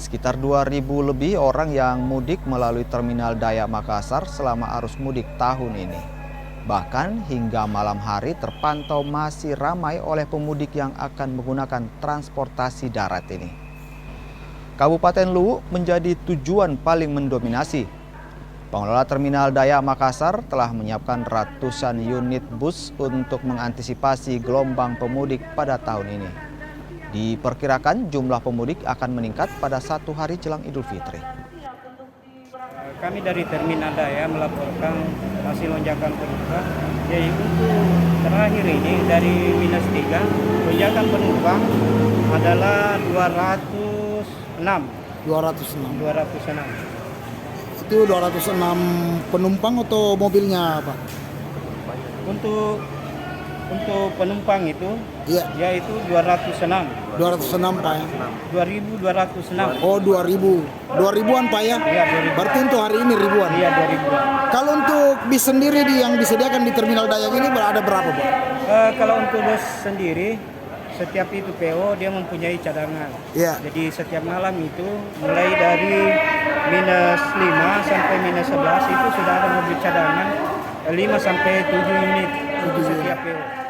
Sekitar 2.000 lebih orang yang mudik melalui Terminal Dayak Makassar selama arus mudik tahun ini. Bahkan hingga malam hari terpantau masih ramai oleh pemudik yang akan menggunakan transportasi darat ini. Kabupaten Luwu menjadi tujuan paling mendominasi. Pengelola Terminal Dayak Makassar telah menyiapkan ratusan unit bus untuk mengantisipasi gelombang pemudik pada tahun ini. Diperkirakan jumlah pemudik akan meningkat pada 1 hari jelang Idul Fitri. Kami dari Terminal Dayak melaporkan hasil lonjakan penumpang. Jadi untuk terakhir ini dari -3, lonjakan penumpang adalah 206. 206. Itu 206 penumpang atau mobilnya, Pak? Untuk penumpang itu, iya, yaitu 206. 206, Pak ya? 2.206. Oh, 2.000. 2.000-an, Pak ya? Iya, 2.000. Berarti untuk hari ini ribuan? Iya, 2.000-an. Kalau untuk bis sendiri yang disediakan di Terminal Dayak ini ada berapa, Pak? Kalau untuk bus sendiri, setiap itu PO dia mempunyai cadangan. Iya. Jadi setiap malam itu mulai dari -5 sampai -11 itu sudah ada mobil cadangan 5 sampai 7 unit untuk setiap PO.